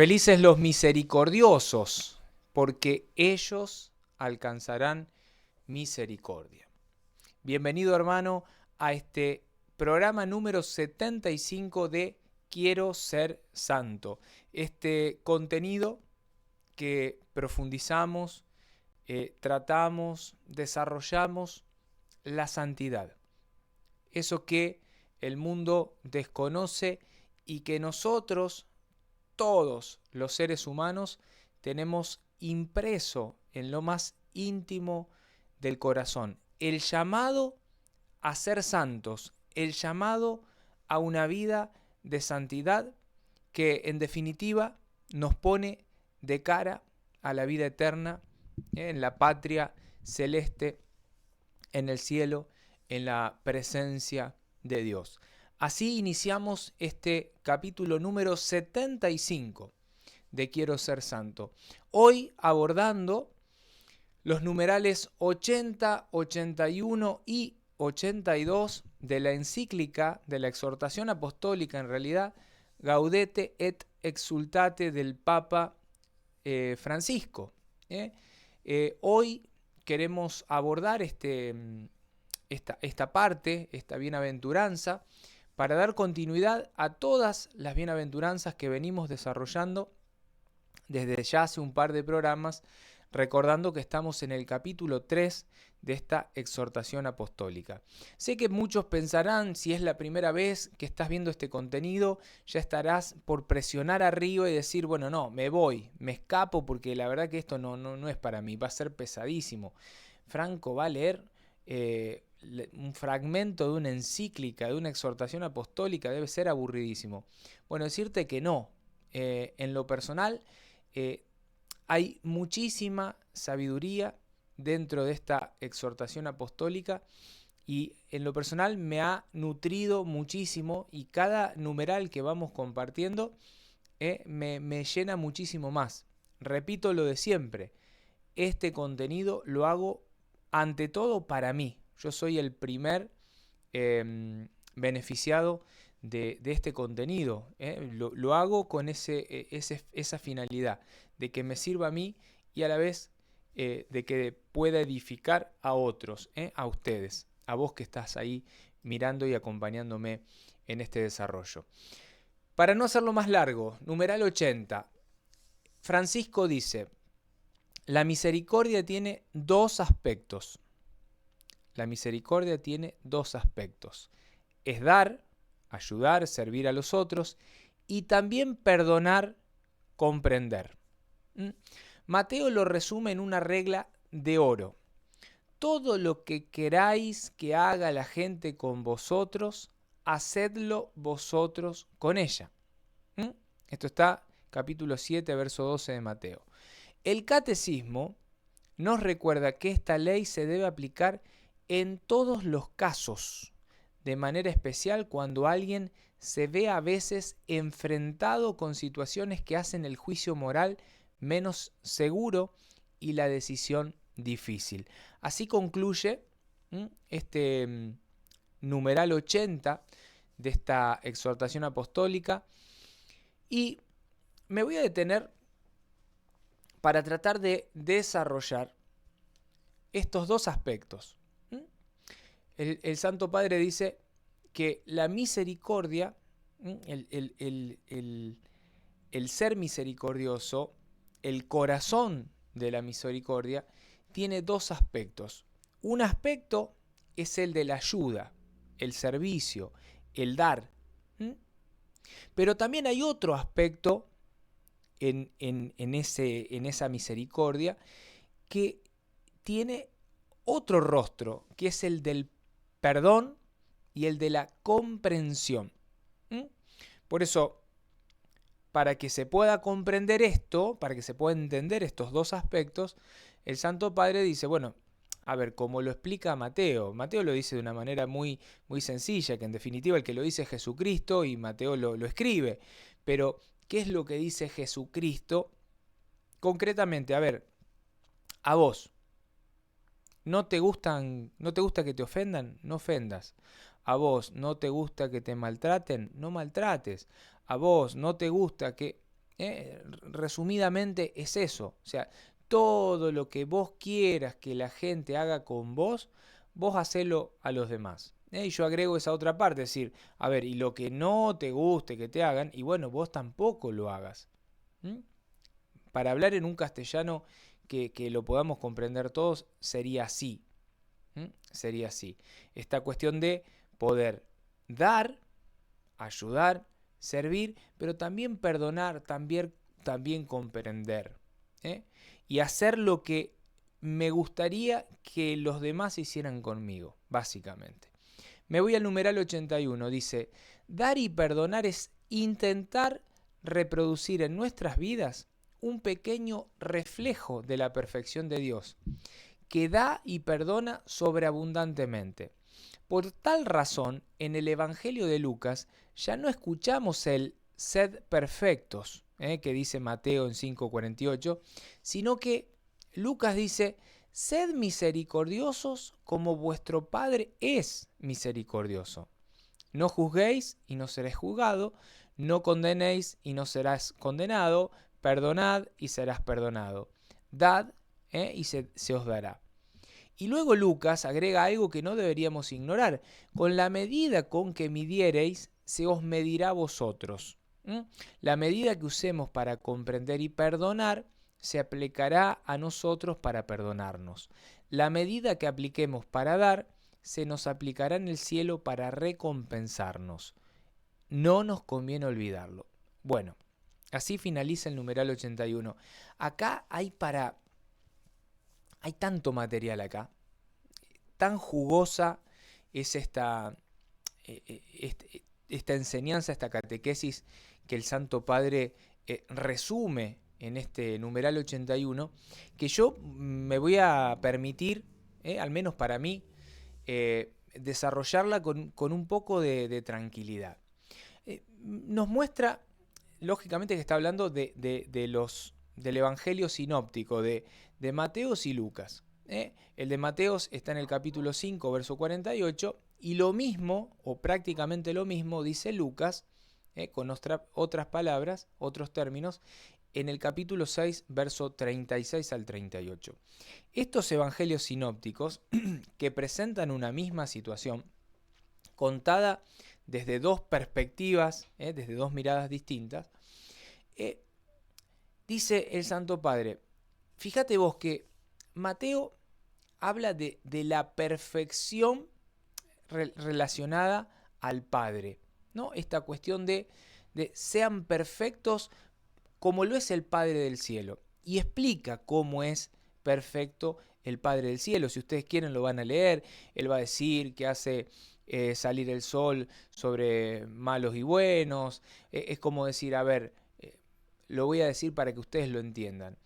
Felices los misericordiosos, porque ellos alcanzarán misericordia. Bienvenido, hermano, a este programa número 75 de Quiero ser santo. Este contenido que profundizamos, tratamos, desarrollamos la santidad. Eso que el mundo desconoce y que nosotros, todos los seres humanos, tenemos impreso en lo más íntimo del corazón el llamado a ser santos, el llamado a una vida de santidad que en definitiva nos pone de cara a la vida eterna, en la patria celeste, en el cielo, en la presencia de Dios. Así iniciamos este capítulo número 75 de Quiero ser santo. Hoy abordando los numerales 80, 81 y 82 de la encíclica, de la exhortación apostólica en realidad, Gaudete et Exsultate del Papa Francisco. Hoy queremos abordar esta parte, esta bienaventuranza, para dar continuidad a todas las bienaventuranzas que venimos desarrollando desde ya hace un par de programas, recordando que estamos en el capítulo 3 de esta exhortación apostólica. Sé que muchos pensarán, si es la primera vez que estás viendo este contenido, ya estarás por presionar arriba y decir, bueno, no, me voy, me escapo porque la verdad que esto no es para mí, va a ser pesadísimo. Franco va a leer un fragmento de una encíclica, de una exhortación apostólica, debe ser aburridísimo. Bueno, decirte que no. En lo personal, hay muchísima sabiduría dentro de esta exhortación apostólica y en lo personal me ha nutrido muchísimo, y cada numeral que vamos compartiendo me llena muchísimo más. Repito lo de siempre, este contenido lo hago ante todo para mí. Yo soy el primer beneficiado de este contenido. Lo hago con esa finalidad, de que me sirva a mí y a la vez de que pueda edificar a otros, a ustedes, a vos que estás ahí mirando y acompañándome en este desarrollo. Para no hacerlo más largo, numeral 80, Francisco dice: la misericordia tiene dos aspectos. La misericordia tiene dos aspectos. Es dar, ayudar, servir a los otros, y también perdonar, comprender. Mateo lo resume en una regla de oro. Todo lo que queráis que haga la gente con vosotros, hacedlo vosotros con ella. Esto está capítulo 7, verso 12 de Mateo. El catecismo nos recuerda que esta ley se debe aplicar en todos los casos, de manera especial cuando alguien se ve a veces enfrentado con situaciones que hacen el juicio moral menos seguro y la decisión difícil. Así concluye este numeral 80 de esta exhortación apostólica, y me voy a detener para tratar de desarrollar estos dos aspectos. El Santo Padre dice que la misericordia, el ser misericordioso, el corazón de la misericordia, tiene dos aspectos. Un aspecto es el de la ayuda, el servicio, el dar. Pero también hay otro aspecto en esa misericordia que tiene otro rostro, que es el del perdón y el de la comprensión. Por eso, para que se pueda comprender esto, para que se pueda entender estos dos aspectos, el Santo Padre dice, bueno, a ver, como lo explica Mateo lo dice de una manera muy, muy sencilla, que en definitiva el que lo dice es Jesucristo y Mateo lo escribe. Pero, ¿qué es lo que dice Jesucristo? Concretamente, a ver, a vos, ¿no te gusta que te ofendan? No ofendas. A vos, ¿no te gusta que te maltraten? No maltrates. A vos, ¿no te gusta que...? Resumidamente es eso. O sea, todo lo que vos quieras que la gente haga con vos, vos hacelo a los demás. Y yo agrego esa otra parte, es decir, a ver, y lo que no te guste que te hagan, y bueno, vos tampoco lo hagas. ¿Mm? Para hablar en un castellano que lo podamos comprender todos, sería así. Sería así. Esta cuestión de poder dar, ayudar, servir, pero también perdonar, también comprender. ¿eh? Y hacer lo que me gustaría que los demás hicieran conmigo, básicamente. Me voy al numeral 81, dice, dar y perdonar es intentar reproducir en nuestras vidas un pequeño reflejo de la perfección de Dios, que da y perdona sobreabundantemente. Por tal razón, en el Evangelio de Lucas ya no escuchamos el sed perfectos, que dice Mateo en 5:48, sino que Lucas dice, sed misericordiosos como vuestro Padre es misericordioso. No juzguéis y no seréis juzgado, no condenéis y no serás condenado, perdonad y serás perdonado. Dad y se os dará. Y luego Lucas agrega algo que no deberíamos ignorar. Con la medida con que midiereis, se os medirá a vosotros. La medida que usemos para comprender y perdonar, se aplicará a nosotros para perdonarnos. La medida que apliquemos para dar, se nos aplicará en el cielo para recompensarnos. No nos conviene olvidarlo. Bueno, así finaliza el numeral 81. Acá hay tanto material acá, tan jugosa es esta enseñanza, esta catequesis que el Santo Padre resume en este numeral 81, que yo me voy a permitir, al menos para mí, desarrollarla con un poco de tranquilidad. Nos muestra, lógicamente, que está hablando del Evangelio sinóptico, de Mateos y Lucas. El de Mateos está en el capítulo 5, verso 48, y lo mismo, o prácticamente lo mismo, dice Lucas, con otras palabras, otros términos, en el capítulo 6, verso 36 al 38. Estos evangelios sinópticos, que presentan una misma situación, contada desde dos perspectivas, desde dos miradas distintas, dice el Santo Padre, fíjate vos que Mateo habla de la perfección relacionada al Padre, ¿no? Esta cuestión de sean perfectos como lo es el Padre del cielo. Y explica cómo es perfecto el Padre del cielo. Si ustedes quieren lo van a leer. Él va a decir que hace salir el sol sobre malos y buenos. Es como decir, a ver, lo voy a decir para que ustedes lo entiendan.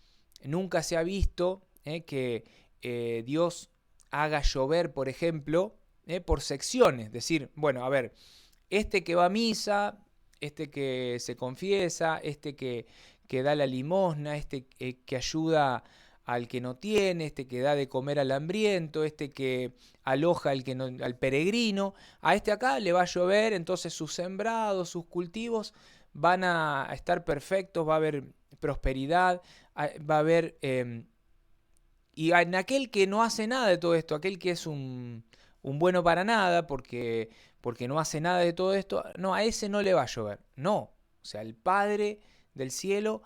Nunca se ha visto que Dios haga llover, por ejemplo, por secciones. Decir, bueno, a ver, este que va a misa, este que se confiesa, este que da la limosna, este que ayuda al que no tiene, este que da de comer al hambriento, este que aloja al peregrino, a este acá le va a llover, entonces sus sembrados, sus cultivos van a estar perfectos, va a haber prosperidad, va a haber... y en aquel que no hace nada de todo esto, aquel que es un bueno para nada, porque no hace nada de todo esto, no, a ese no le va a llover. No, o sea, el Padre del cielo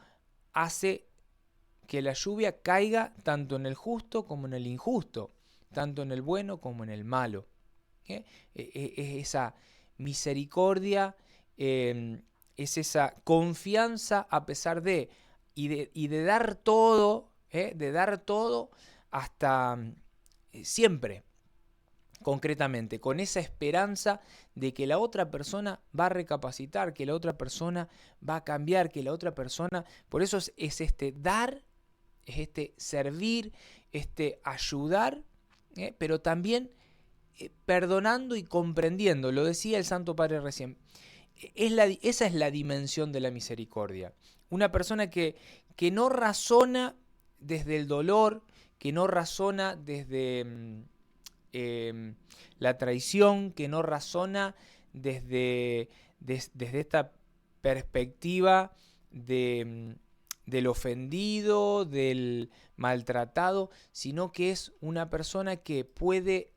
hace que la lluvia caiga tanto en el justo como en el injusto, tanto en el bueno como en el malo. Es esa misericordia, es esa confianza a pesar y de dar todo, hasta siempre, concretamente, con esa esperanza de que la otra persona va a recapacitar, que la otra persona va a cambiar, que la otra persona... Por eso es este dar, es este servir, este ayudar, pero también perdonando y comprendiendo. Lo decía el Santo Padre recién. Esa es la dimensión de la misericordia. Una persona que no razona desde el dolor, que no razona desde la traición, que no razona desde esta perspectiva del ofendido, del maltratado, sino que es una persona que puede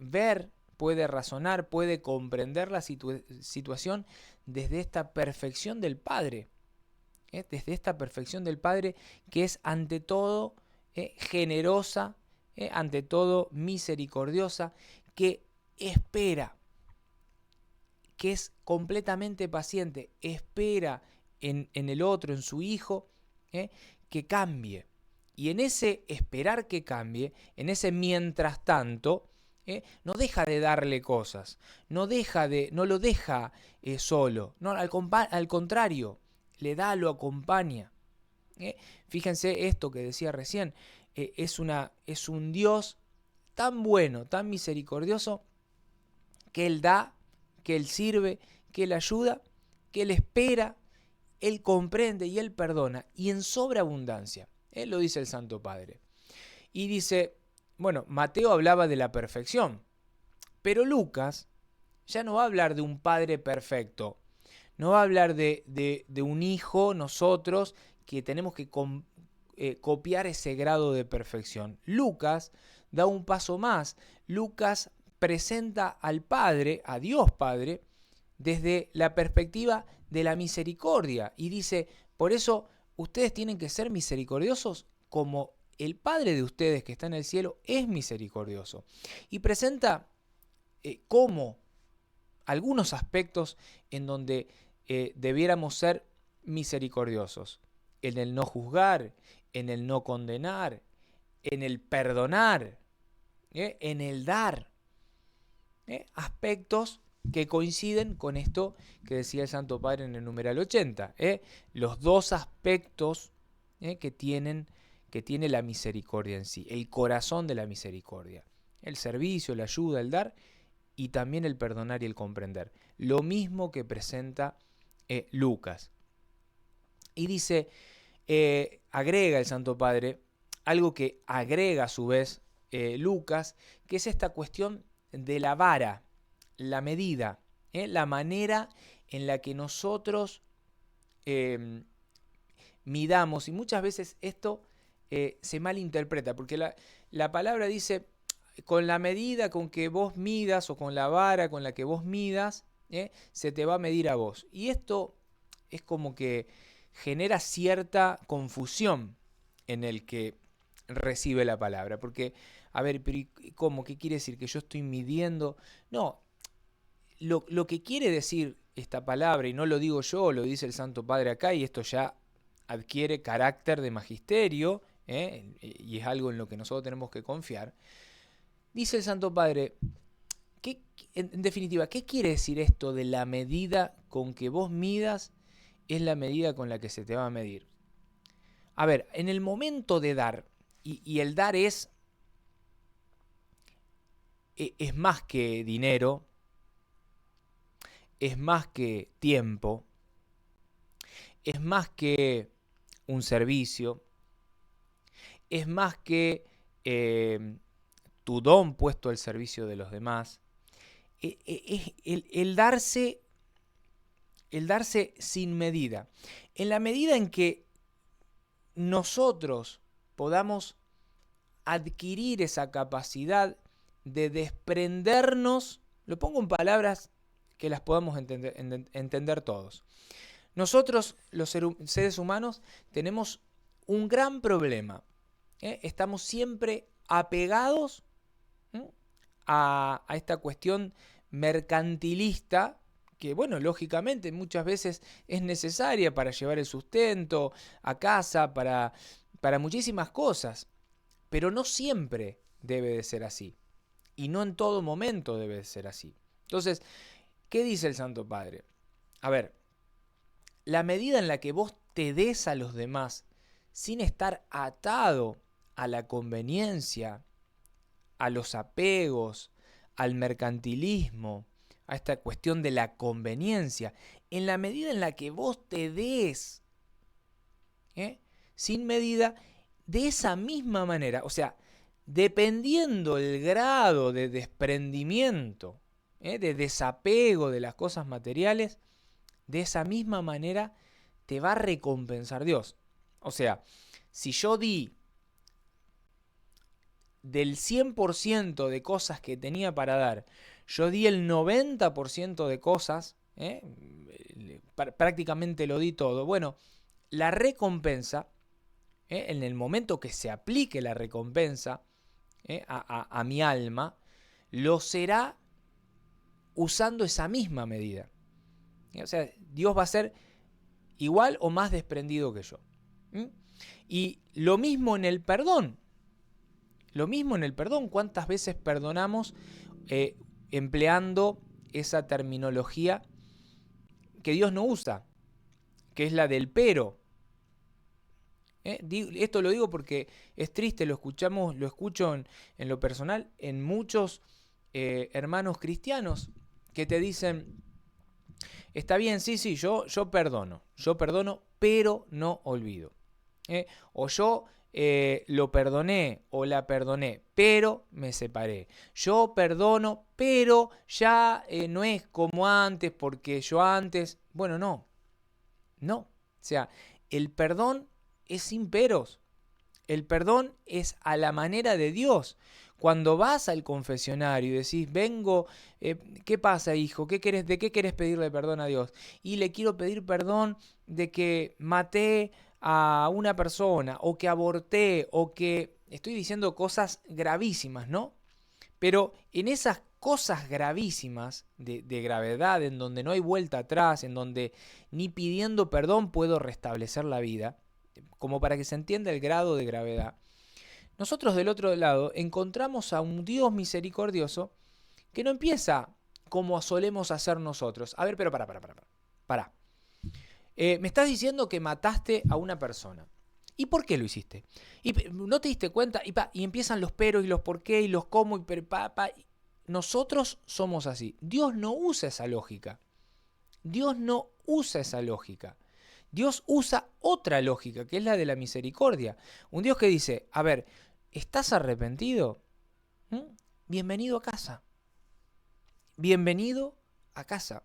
ver, puede razonar, puede comprender la situación desde esta perfección del Padre. Desde esta perfección del Padre que es ante todo generosa, ante todo misericordiosa, que espera, que es completamente paciente, espera en el otro, en su hijo, que cambie. Y en ese esperar que cambie, en ese mientras tanto, no deja de darle cosas, no lo deja solo, no, al contrario, le da, lo acompaña. Fíjense esto que decía recién, es un Dios tan bueno, tan misericordioso, que Él da, que Él sirve, que Él ayuda, que Él espera, Él comprende y Él perdona, y en sobreabundancia. Él lo dice el Santo Padre. Y dice, bueno, Mateo hablaba de la perfección, pero Lucas ya no va a hablar de un Padre perfecto, no va a hablar de un hijo, nosotros, que tenemos que copiar ese grado de perfección. Lucas da un paso más. Lucas presenta al Padre, a Dios Padre, desde la perspectiva de la misericordia. Y dice, por eso ustedes tienen que ser misericordiosos como el Padre de ustedes que está en el cielo es misericordioso. Y presenta cómo algunos aspectos en donde debiéramos ser misericordiosos. En el no juzgar, en el no condenar, en el perdonar, en el dar. Aspectos que coinciden con esto que decía el Santo Padre en el numeral 80. Los dos aspectos que tiene la misericordia en sí, el corazón de la misericordia. El servicio, la ayuda, el dar y también el perdonar y el comprender. Lo mismo que presenta Lucas. Y dice, agrega el Santo Padre, algo que agrega a su vez Lucas, que es esta cuestión de la vara, la medida, la manera en la que nosotros midamos. Y muchas veces esto se malinterpreta, porque la palabra dice, con la medida con que vos midas o con la vara con la que vos midas, se te va a medir a vos. Y esto es como que genera cierta confusión en el que recibe la palabra. Porque, a ver, pero ¿cómo? ¿Qué quiere decir? ¿Que yo estoy midiendo? No, lo que quiere decir esta palabra, y no lo digo yo, lo dice el Santo Padre acá, y esto ya adquiere carácter de magisterio, y es algo en lo que nosotros tenemos que confiar. Dice el Santo Padre, en definitiva, ¿qué quiere decir esto de la medida con que vos midas es la medida con la que se te va a medir? A ver, en el momento de dar, y el dar es más que dinero, es más que tiempo, es más que un servicio, es más que tu don puesto al servicio de los demás. Es el darse sin medida. En la medida en que nosotros podamos adquirir esa capacidad de desprendernos, lo pongo en palabras que las podamos entender todos. Nosotros, los seres humanos, tenemos un gran problema. Estamos siempre apegados a esta cuestión mercantilista que, bueno, lógicamente muchas veces es necesaria para llevar el sustento a casa, para muchísimas cosas, pero no siempre debe de ser así, y no en todo momento debe de ser así. Entonces, ¿qué dice el Santo Padre? A ver, la medida en la que vos te des a los demás sin estar atado a la conveniencia, a los apegos, al mercantilismo, a esta cuestión de la conveniencia, en la medida en la que vos te des sin medida, de esa misma manera, o sea, dependiendo el grado de desprendimiento, de desapego de las cosas materiales, de esa misma manera te va a recompensar Dios. O sea, si yo di del 100% de cosas que tenía para dar, yo di el 90% de cosas, prácticamente lo di todo. Bueno, la recompensa, en el momento que se aplique la recompensa a mi alma, lo será usando esa misma medida. O sea, Dios va a ser igual o más desprendido que yo. Y lo mismo en el perdón. Lo mismo en el perdón. ¿Cuántas veces perdonamos empleando esa terminología que Dios no usa? Que es la del pero. Esto lo digo porque es triste, lo escucho en lo personal en muchos hermanos cristianos que te dicen, está bien, sí, yo perdono, pero no olvido. O yo lo perdoné o la perdoné, pero me separé. Yo perdono, pero ya no es como antes, porque yo antes... Bueno, no. O sea, el perdón es sin peros. El perdón es a la manera de Dios. Cuando vas al confesionario y decís, vengo, ¿qué pasa, hijo? ¿De qué querés pedirle perdón a Dios? Y le quiero pedir perdón de que maté a una persona, o que aborté, o que... Estoy diciendo cosas gravísimas, ¿no? Pero en esas cosas gravísimas, de gravedad, en donde no hay vuelta atrás, en donde ni pidiendo perdón puedo restablecer la vida, como para que se entienda el grado de gravedad, nosotros del otro lado encontramos a un Dios misericordioso que no empieza como solemos hacer nosotros. A ver, pero para. Me estás diciendo que mataste a una persona. ¿Y por qué lo hiciste? ¿Y no te diste cuenta? Y empiezan los peros y los por qué y los cómo y Nosotros somos así. Dios no usa esa lógica. Dios no usa esa lógica. Dios usa otra lógica, que es la de la misericordia. Un Dios que dice, a ver, ¿estás arrepentido? Bienvenido a casa. Bienvenido a casa.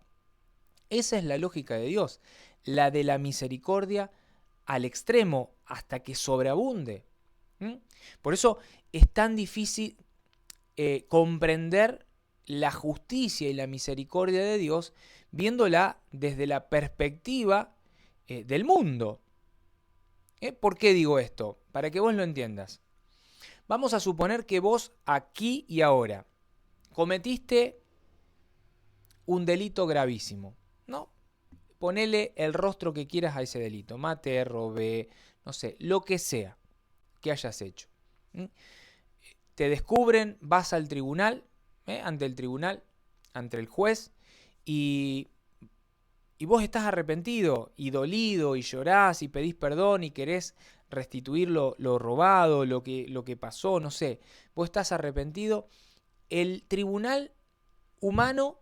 Esa es la lógica de Dios, la de la misericordia al extremo, hasta que sobreabunde. Por eso es tan difícil comprender la justicia y la misericordia de Dios viéndola desde la perspectiva del mundo. ¿Por qué digo esto? Para que vos lo entiendas. Vamos a suponer que vos aquí y ahora cometiste un delito gravísimo, ¿no? Ponele el rostro que quieras a ese delito. Maté, robé, no sé, lo que sea que hayas hecho. Te descubren, vas al tribunal, ante el tribunal, ante el juez, y vos estás arrepentido y dolido y llorás y pedís perdón y querés restituir lo robado, lo que pasó, no sé. Vos estás arrepentido. El tribunal humano,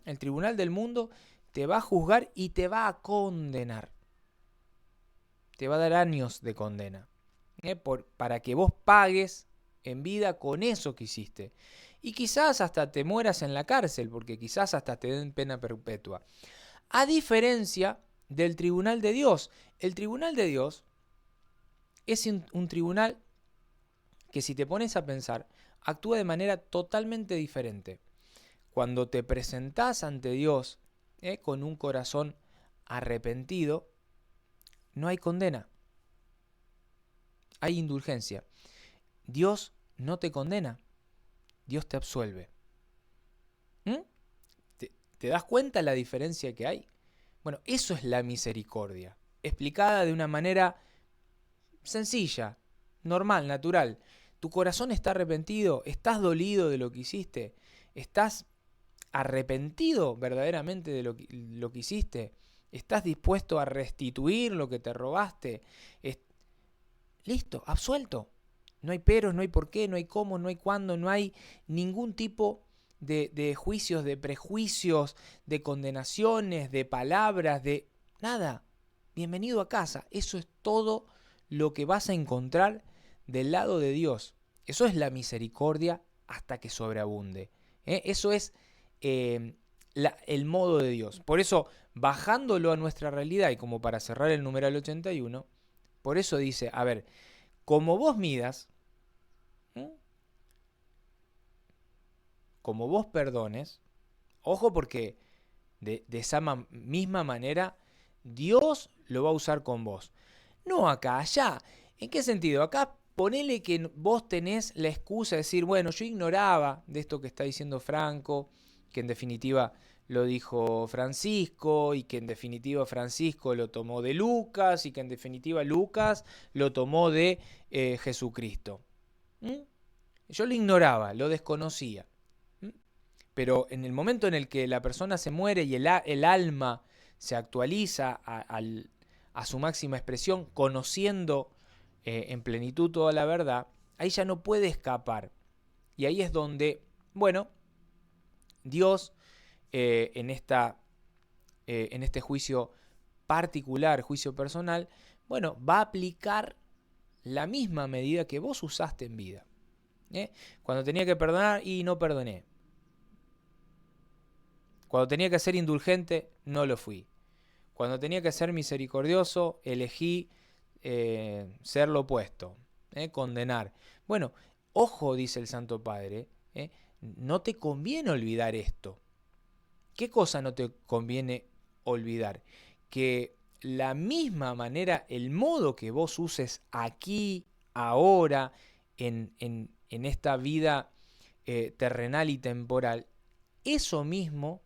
el tribunal del mundo, te va a juzgar y te va a condenar. Te va a dar años de condena. Para que vos pagues en vida con eso que hiciste. Y quizás hasta te mueras en la cárcel, porque quizás hasta te den pena perpetua. A diferencia del tribunal de Dios. El tribunal de Dios es un tribunal que, si te pones a pensar, actúa de manera totalmente diferente. Cuando te presentás ante Dios con un corazón arrepentido, no hay condena, hay indulgencia. Dios no te condena, Dios te absuelve. ¿Te das cuenta la diferencia que hay? Bueno, eso es la misericordia, explicada de una manera sencilla, normal, natural. Tu corazón está arrepentido, estás dolido de lo que hiciste, estás arrepentido verdaderamente de lo que hiciste, estás dispuesto a restituir lo que te robaste. Listo, absuelto. No hay peros, no hay por qué, no hay cómo, no hay cuándo, no hay ningún tipo de juicios, de prejuicios, de condenaciones, de palabras, de nada. Bienvenido a casa. Eso es todo lo que vas a encontrar del lado de Dios. Eso es la misericordia hasta que sobreabunde. Eso es el modo de Dios. Por eso bajándolo a nuestra realidad y como para cerrar el numeral 81, por eso dice, a ver, como vos midas, ¿m? Como vos perdones, ojo porque de esa misma manera Dios lo va a usar con vos. No acá, allá. ¿En qué sentido? Acá ponele que vos tenés la excusa de decir, bueno, yo ignoraba de esto que está diciendo Franco, que en definitiva lo dijo Francisco y que en definitiva Francisco lo tomó de Lucas y que en definitiva Lucas lo tomó de Jesucristo. ¿Mm? Yo lo ignoraba, lo desconocía. ¿Mm? Pero en el momento en el que la persona se muere y el alma se actualiza a su máxima expresión, conociendo en plenitud toda la verdad, ahí ya no puede escapar. Y ahí es donde, bueno, Dios en este juicio particular, juicio personal, bueno, va a aplicar la misma medida que vos usaste en vida. Cuando tenía que perdonar y no perdoné. Cuando tenía que ser indulgente, no lo fui. Cuando tenía que ser misericordioso, elegí ser lo opuesto, condenar. Bueno, ojo, dice el Santo Padre, no te conviene olvidar esto. ¿Qué cosa no te conviene olvidar? Que la misma manera, el modo que vos uses aquí, ahora, en esta vida terrenal y temporal, eso mismo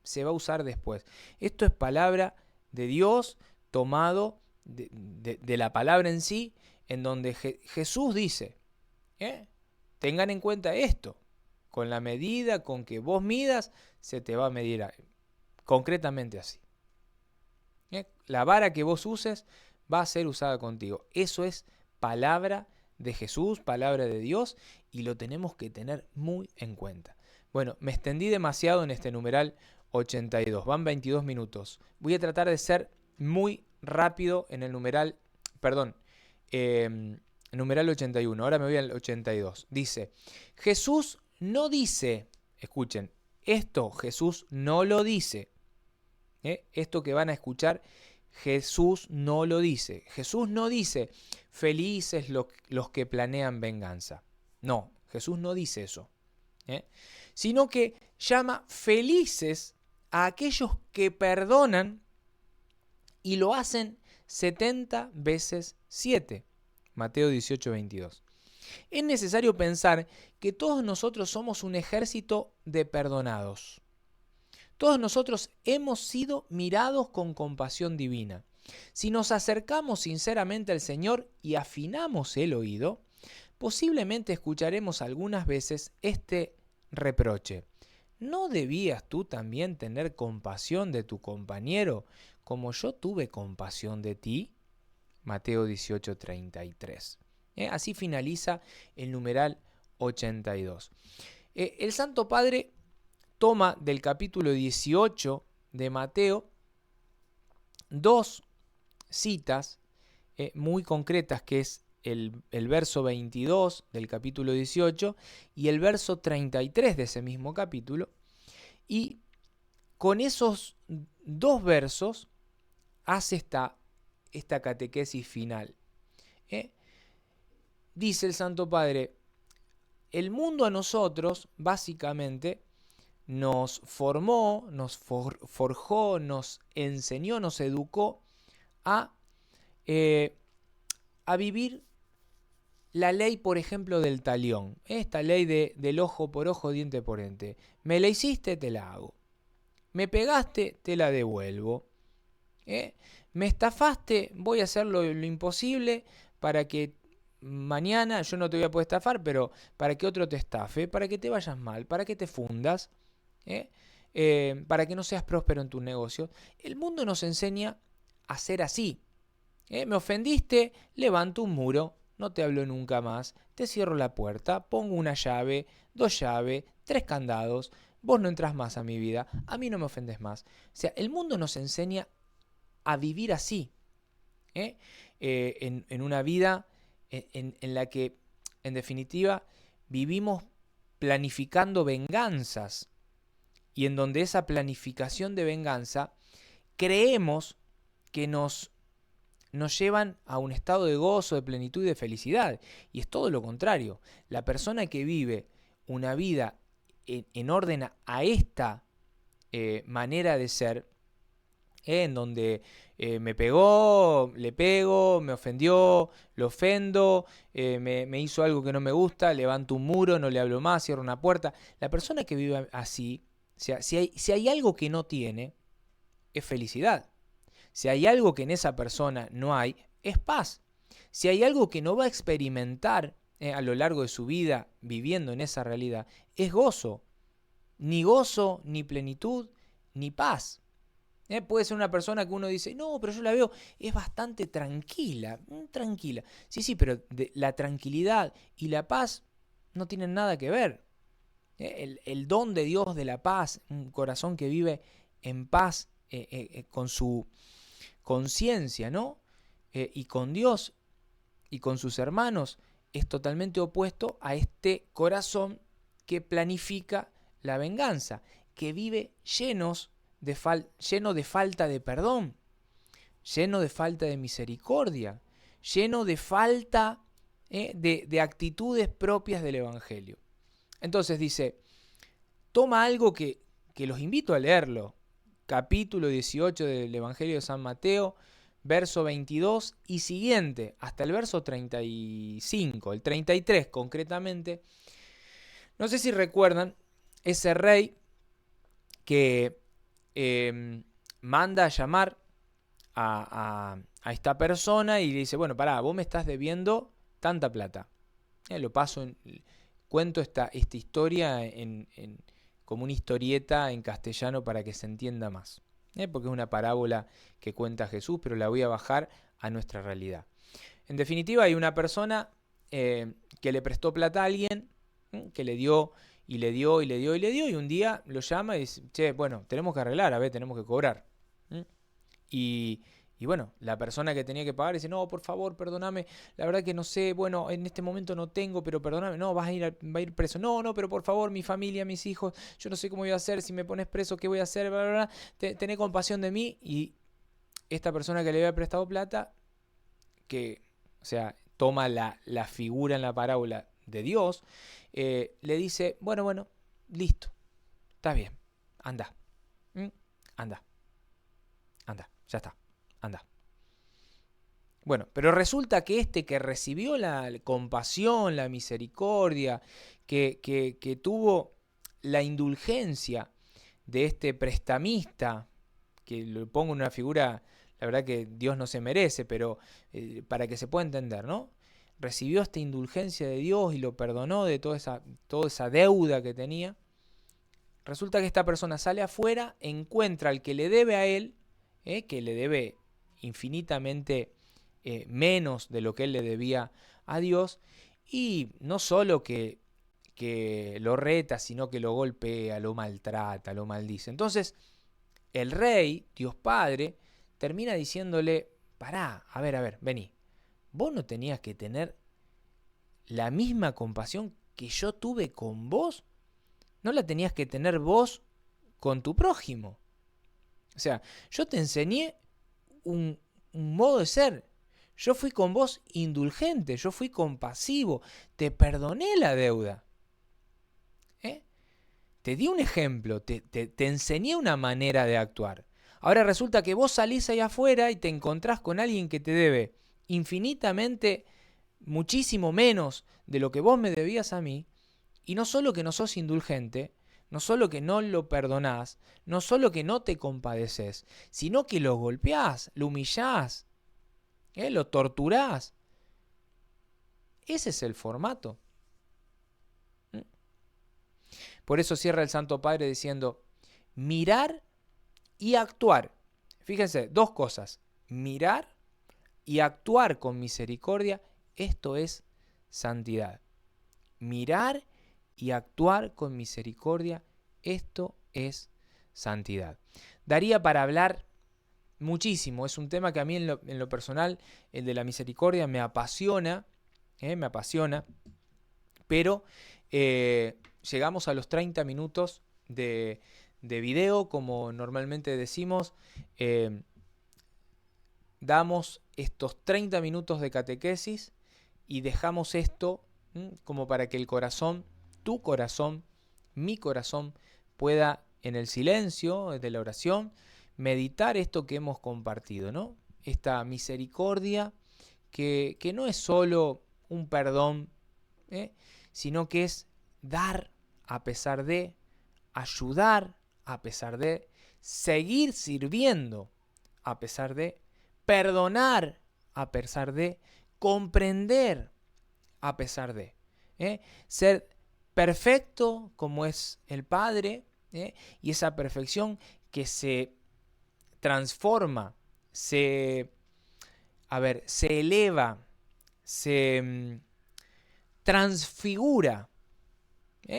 se va a usar después. Esto es palabra de Dios tomado de la palabra en sí, en donde Jesús dice, tengan en cuenta esto, con la medida con que vos midas, se te va a medir concretamente así. La vara que vos uses va a ser usada contigo. Eso es palabra de Jesús, palabra de Dios, y lo tenemos que tener muy en cuenta. Bueno, me extendí demasiado en este numeral 82, van 22 minutos. Voy a tratar de ser muy rápido en el numeral, perdón, numeral 81, ahora me voy al 82. Dice, Jesús no dice, escuchen, esto Jesús no lo dice. Esto que van a escuchar, Jesús no lo dice. Jesús no dice, felices los que planean venganza. No, Jesús no dice eso. Sino que llama felices a aquellos que perdonan y lo hacen 70 veces 7. Mateo 18, 22. Es necesario pensar que todos nosotros somos un ejército de perdonados. Todos nosotros hemos sido mirados con compasión divina. Si nos acercamos sinceramente al Señor y afinamos el oído, posiblemente escucharemos algunas veces este reproche. ¿No debías tú también tener compasión de tu compañero como yo tuve compasión de ti? Mateo 18:33. Así finaliza el numeral 82. El Santo Padre toma del capítulo 18 de Mateo dos citas muy concretas, que es el verso 22 del capítulo 18 y el verso 33 de ese mismo capítulo, y con esos dos versos hace esta catequesis final. Dice el Santo Padre, el mundo a nosotros básicamente nos formó, nos forjó, nos enseñó, nos educó a vivir la ley, por ejemplo, del talión. Esta ley del ojo por ojo, diente por diente. Me la hiciste, te la hago. Me pegaste, te la devuelvo. Me estafaste, voy a hacer lo imposible para que mañana, yo no te voy a poder estafar, pero para que otro te estafe, para que te vayas mal, para que te fundas. Para que no seas próspero en tu negocio. El mundo nos enseña a ser así. Me ofendiste, levanto un muro, no te hablo nunca más, te cierro la puerta, pongo una llave, 2 llaves, 3 candados, vos no entras más a mi vida, a mí no me ofendes más. O sea, el mundo nos enseña a vivir así, en una vida en la que, en definitiva, vivimos planificando venganzas. y en donde esa planificación de venganza creemos que nos llevan a un estado de gozo, de plenitud y de felicidad. Y es todo lo contrario. La persona que vive una vida en orden a esta manera de ser, en donde me pegó, le pego, me ofendió, lo ofendo, me hizo algo que no me gusta, levanto un muro, no le hablo más, cierro una puerta. La persona que vive así, o sea, si hay algo que no tiene, es felicidad. Si hay algo que en esa persona no hay, es paz. Si hay algo que no va a experimentar a lo largo de su vida viviendo en esa realidad, es gozo. Ni gozo, ni plenitud, ni paz. Puede ser una persona que uno dice, no, pero yo la veo, es bastante tranquila, tranquila. Sí, pero la tranquilidad y la paz no tienen nada que ver. El don de Dios de la paz, un corazón que vive en paz con su conciencia, ¿no? Y con Dios y con sus hermanos, es totalmente opuesto a este corazón que planifica la venganza, que vive lleno de falta de perdón, lleno de falta de misericordia, lleno de falta de actitudes propias del Evangelio. Entonces dice, toma algo que los invito a leerlo, capítulo 18 del Evangelio de San Mateo, verso 22 y siguiente, hasta el verso 35, el 33 concretamente. No sé si recuerdan ese rey que manda a llamar a esta persona y le dice, bueno, pará, vos me estás debiendo tanta plata. Cuento esta historia como una historieta en castellano para que se entienda más. Porque es una parábola que cuenta Jesús, pero la voy a bajar a nuestra realidad. En definitiva, hay una persona que le prestó plata a alguien, que le dio y le dio y le dio y le dio, y un día lo llama y dice, che, bueno, tenemos que arreglar, a ver, tenemos que cobrar. Y bueno, la persona que tenía que pagar dice, no, por favor, perdóname, la verdad que no sé, bueno, en este momento no tengo, pero perdóname, no, va a ir preso. No, pero por favor, mi familia, mis hijos, yo no sé cómo voy a hacer, si me pones preso, ¿qué voy a hacer? Bla, bla, bla. Tené compasión de mí. Y esta persona que le había prestado plata, que, o sea, toma la figura en la parábola de Dios, le dice, bueno, listo, está bien, anda, anda, ya está, anda. Bueno, pero resulta que este que recibió la compasión, la misericordia, que tuvo la indulgencia de este prestamista, que lo pongo en una figura, la verdad que Dios no se merece, pero para que se pueda entender, ¿no? Recibió esta indulgencia de Dios y lo perdonó de toda esa deuda que tenía. Resulta que esta persona sale afuera, encuentra al que le debe a él, que le debe infinitamente menos de lo que él le debía a Dios, y no solo que lo reta, sino que lo golpea, lo maltrata, lo maldice. Entonces, el rey, Dios Padre, termina diciéndole, pará, a ver, vení, vos no tenías que tener la misma compasión que yo tuve con vos, no la tenías que tener vos con tu prójimo. O sea, yo te enseñé un modo de ser. Yo fui con vos indulgente, yo fui compasivo, te perdoné la deuda. Te di un ejemplo, te enseñé una manera de actuar. Ahora resulta que vos salís ahí afuera y te encontrás con alguien que te debe infinitamente muchísimo menos de lo que vos me debías a mí, y no solo que no sos indulgente, no solo que no lo perdonás, no solo que no te compadeces, sino que lo golpeás, lo humillás, lo torturás. Ese es el formato. Por eso cierra el Santo Padre diciendo, mirar y actuar. Fíjense, dos cosas, mirar y actuar con misericordia, esto es santidad. Mirar y actuar con misericordia, esto es santidad. Daría para hablar muchísimo, es un tema que a mí en lo personal, el de la misericordia, me apasiona, pero llegamos a los 30 minutos de de video, como normalmente decimos, damos estos 30 minutos de catequesis y dejamos esto como para que el corazón, tu corazón, mi corazón, pueda en el silencio de la oración meditar esto que hemos compartido, ¿no? Esta misericordia que no es solo un perdón, sino que es dar a pesar de, ayudar a pesar de, seguir sirviendo a pesar de, perdonar a pesar de, comprender a pesar de. Ser perfecto como es el Padre, y esa perfección que se transforma, se eleva, se transfigura,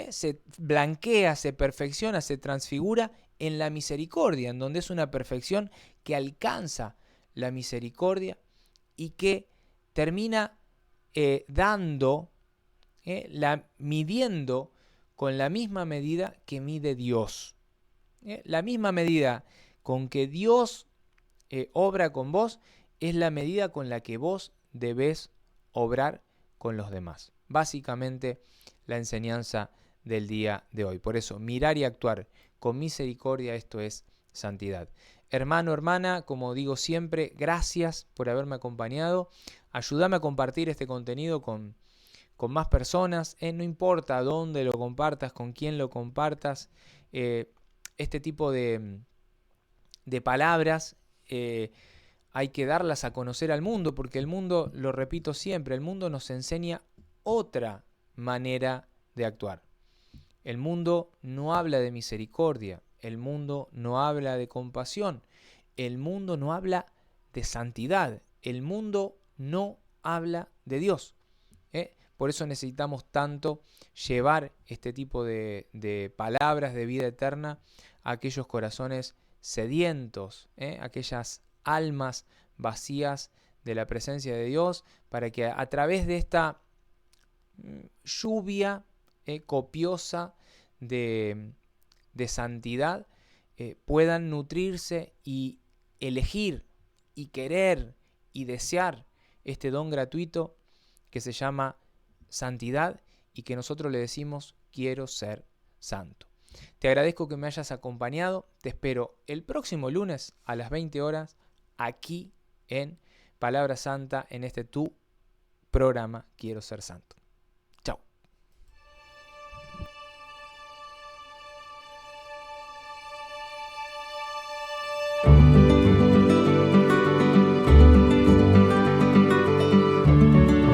se blanquea, se perfecciona, se transfigura en la misericordia, en donde es una perfección que alcanza la misericordia y que termina midiendo con la misma medida que mide Dios. La misma medida con que Dios obra con vos es la medida con la que vos debés obrar con los demás. Básicamente la enseñanza del día de hoy. Por eso, mirar y actuar con misericordia, esto es santidad. Hermano, hermana, como digo siempre, gracias por haberme acompañado. Ayúdame a compartir este contenido con más personas. No importa dónde lo compartas, con quién lo compartas. Este tipo de palabras hay que darlas a conocer al mundo, porque el mundo, lo repito siempre, el mundo nos enseña otra manera de actuar. El mundo no habla de misericordia, el mundo no habla de compasión, el mundo no habla de santidad, el mundo no habla de Dios. Por eso necesitamos tanto llevar este tipo de palabras de vida eterna a aquellos corazones sedientos, aquellas almas vacías de la presencia de Dios, para que a través de esta lluvia copiosa de santidad puedan nutrirse y elegir y querer y desear este don gratuito que se llama santidad y que nosotros le decimos quiero ser santo. Te agradezco que me hayas acompañado, te espero el próximo lunes a las 20 horas aquí en Palabra Santa, en este tu programa Quiero Ser Santo. Chao.